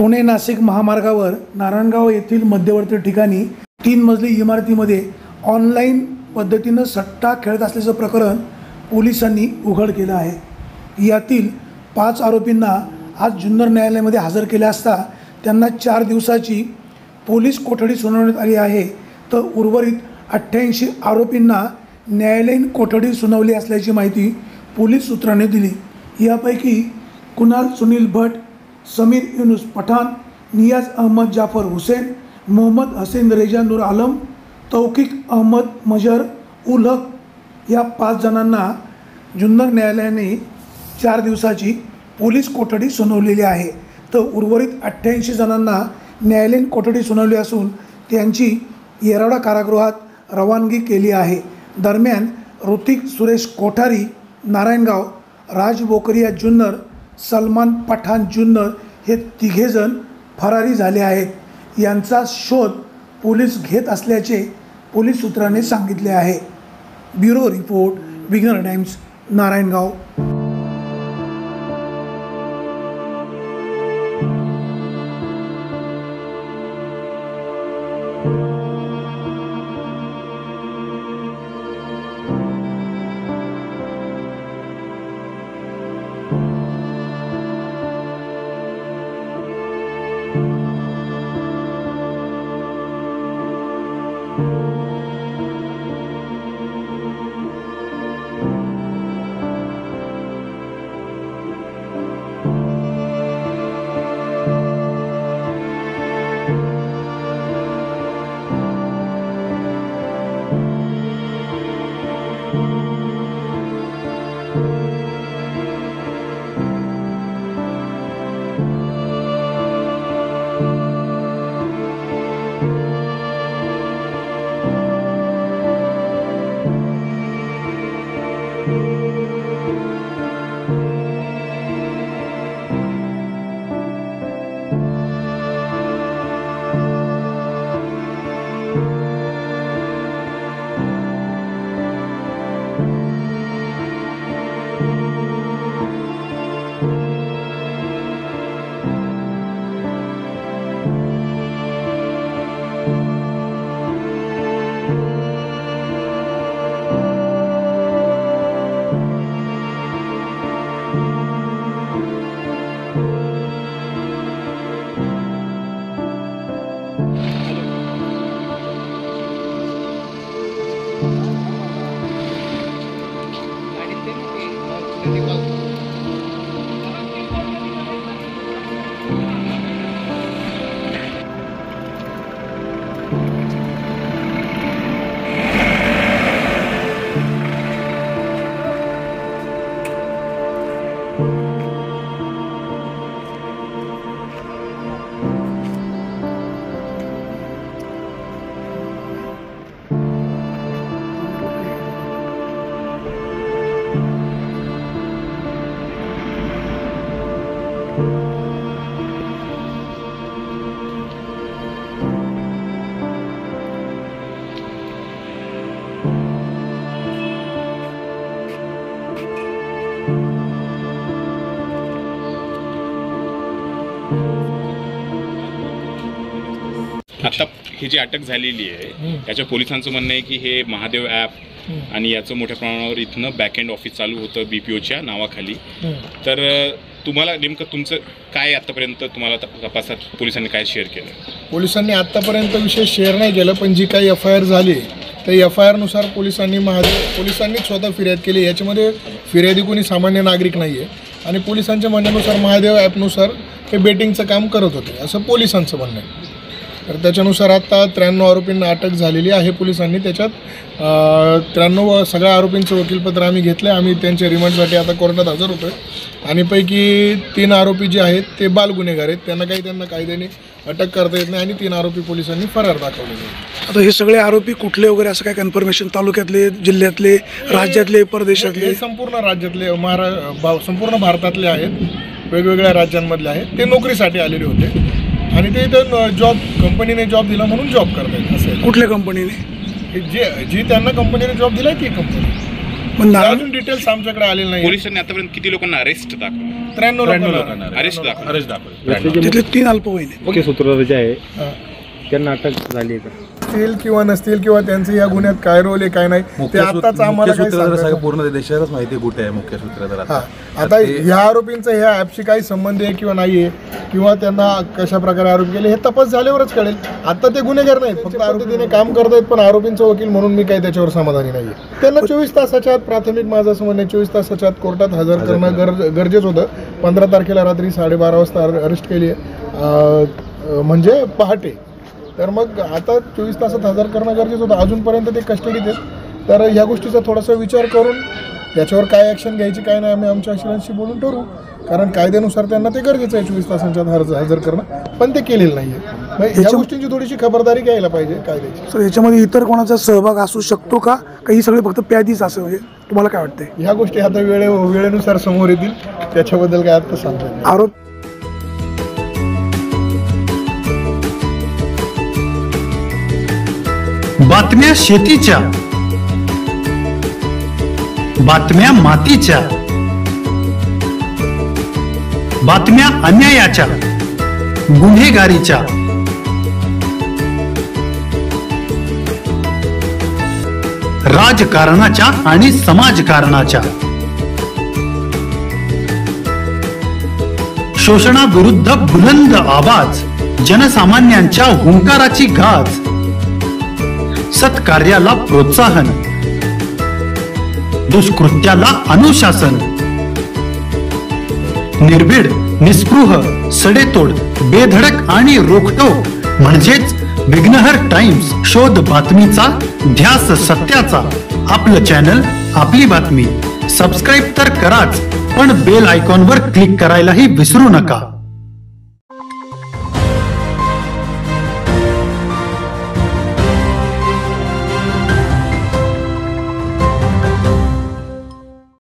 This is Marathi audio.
पुणे नाशिक महामार्गावर नारायणगाव येथील मध्यवर्ती ठिकाणी 3 मजली इमारतीमध्ये ऑनलाईन पद्धतीने सट्टा खेळत असल्याचं प्रकरण पोलिसांनी उघड केलं आहे। यातील 5 आरोपींना आज जुन्नर न्यायालयामध्ये हजर केले असता त्यांना 4 दिवसाची पोलीस कोठडी सुनावण्यात आली आहे, तर उर्वरित 88 आरोपींना न्यायालयीन कोठडी सुनावली असल्याची माहिती पोलीस सूत्रांनी दिली। यापैकी कुणाल सुनील भट, समीर युनुस पठाण, नियाज अहमद जाफर हुसैन, मोहम्मद हसीन रेजा नूर आलम, तौफिक अहमद मजहर उल हक या 5 जणांना जुन्नर न्यायालयाने 4 दिवसाची पोलीस कोठडी सुनावलेली आहे, तर उर्वरित 88 जणांना न्यायालयीन कोठडी सुनावली असून त्यांची येरवडा कारागृहात रवानगी केली आहे। दरम्यान ऋतिक सुरेश कोठारी नारायणगाव, राज बोकरिया जुन्नर, सलमान पठाण जुन्नर हे 3 जण फरारी झाले आहेत। यांचा शोध पोलीस घेत असल्याचे पोलीस सूत्रांनी सांगितले आहे। Bureau report, Vighnar Times, Narayangaon. आता ही जी अटक झालेली आहे याच्या पोलिसांचं म्हणणं आहे की हे महादेव ॲप आणि याचं मोठ्या प्रमाणावर इथनं बॅकएंड ऑफिस चालू होतं BPOच्या नावाखाली। तर तुम्हाला नेमकं तुमचं काय आतापर्यंत तुम्हाला तपासात पोलिसांनी काय शेअर केलं? पोलिसांनी आत्तापर्यंत विशेष शेअर नाही केलं, पण जी काही FIR झाली तर FIR नुसार पोलिसांनी स्वतः फिर्याद केली। याच्यामध्ये फिर्यादी कोणी सामान्य नागरिक नाही आहे आणि पोलिसांच्या म्हणण्यानुसार महादेव ॲपनुसार हे बेटिंगचं काम करत होते असं पोलिसांचं म्हणणं आहे। तर त्याच्यानुसार आता 93 आरोपींना अटक झालेली आहे पोलिसांनी। त्याच्यात 93 सगळ्या आरोपींचं वकीलपत्र आम्ही घेतलं आहे। आम्ही त्यांच्या रिमांडसाठी आता कोर्टात हजर होतो आहे आणि पैकी 3 आरोपी जे आहेत ते बालगुन्हेगार आहेत, त्यांना कायद्याने अटक करता येत नाही आणि 3 आरोपी पोलिसांनी फरार दाखवलेले आहेत। आता हे सगळे आरोपी कुठले वगैरे असं काय कन्फर्मेशन? तालुक्यातले, जिल्ह्यातले, राज्यातले, परदेशातले? संपूर्ण राज्यातले, संपूर्ण भारतातले आहेत, वेगवेगळ्या राज्यांमधले आहेत। ते नोकरीसाठी आलेले होते आणि ते इथं कंपनीने जॉब दिला म्हणून जॉब करतात। असं कुठल्या कंपनीने? जी त्यांना कंपनीने जॉब दिला ती कंपनी पण अजून डिटेल्स आमच्याकडे आलेले नाही. पोलिसांनी आतापर्यंत किती लोकांना अरेस्ट दाखवलं? 93 लोकांना अरेस्ट दाखवलं. तिथले 3 अल्पवयीन आहेत. मुख्य सूत्रधार जे आहे त्यांना अटक झाली आहे का? असतील किंवा नसतील किंवा त्यांचे या गुन्ह्यात काय रोल आहे काय नाही ते आताच आम्हाला काही सांगायचं. पूर्ण देशालाच माहिती आहे कुठे आहे मुख्य सूत्रधार. आता ह्या आरोपींचा ह्या ॲपशी काही संबंध आहे किंवा नाही आहे किंवा त्यांना कशा प्रकारे आरोप केले हे तपास झाल्यावरच कळेल. आता ते गुन्हेगार नाहीत, फक्त आरोपीने काम करतायत, पण आरोपींचा वकील म्हणून मी काही त्याच्यावर समाधानी नाही आहे. त्यांना 24 तासाच्या आत, प्राथमिक माझं असं म्हणणं 24 तासाच्या आत कोर्टात हजर करणं गरजेचं होतं. 15 तारखेला रात्री 12:30 वाजता अरेस्ट केली आहे, म्हणजे पहाटे. तर मग आता 24 तासात हजर करणं गरजेचं होतं. अजूनपर्यंत ते कस्टडीत आहेत. तर ह्या गोष्टीचा थोडासा विचार करून त्याच्यावर काय ॲक्शन घ्यायची काय नाही आम्ही आमच्या अशिलांशी बोलून ठरवू. कारण कायद्यानुसार त्यांना ते गरजेचं आहे 24 तासांच्या हजर करणं, पण ते केलेलं नाही आहे. ह्या गोष्टींची थोडीशी खबरदारी घ्यायला पाहिजे कायद्याची. सर याच्यामध्ये इतर कोणाचा सहभाग असू शकतो का? काही सगळे फक्त प्यादीच असं, म्हणजे तुम्हाला काय वाटतंय? ह्या गोष्टी आता वेळेनुसार समोर येतील, त्याच्याबद्दल काय आता सांगता येईल. आरोप बातम्या शेतीच्या, बातम्या मातीच्या, बातम्या अन्यायाच्या, गुन्हेगारीच्या, राजकारणाच्या आणि समाजकारणाच्या, शोषणाविरुद्ध बुलंद आवाज, जनसामान्यांच्या हुंकाराची गाज, सत्कार्याला प्रोत्साहन, दुष्कृत्याला अनुशासन, निर्भीड, निस्पृह, सडेतोड, बेधडक आणि रोखटोक म्हणजेच विघ्नहर टाइम्स. शोध बातमीचा, ध्यास सत्याचा. आपलं चॅनल, आपली बातमी. सबस्क्राईब तर कराच, पण बेल आयकॉनवर क्लिक करायलाही विसरू नका.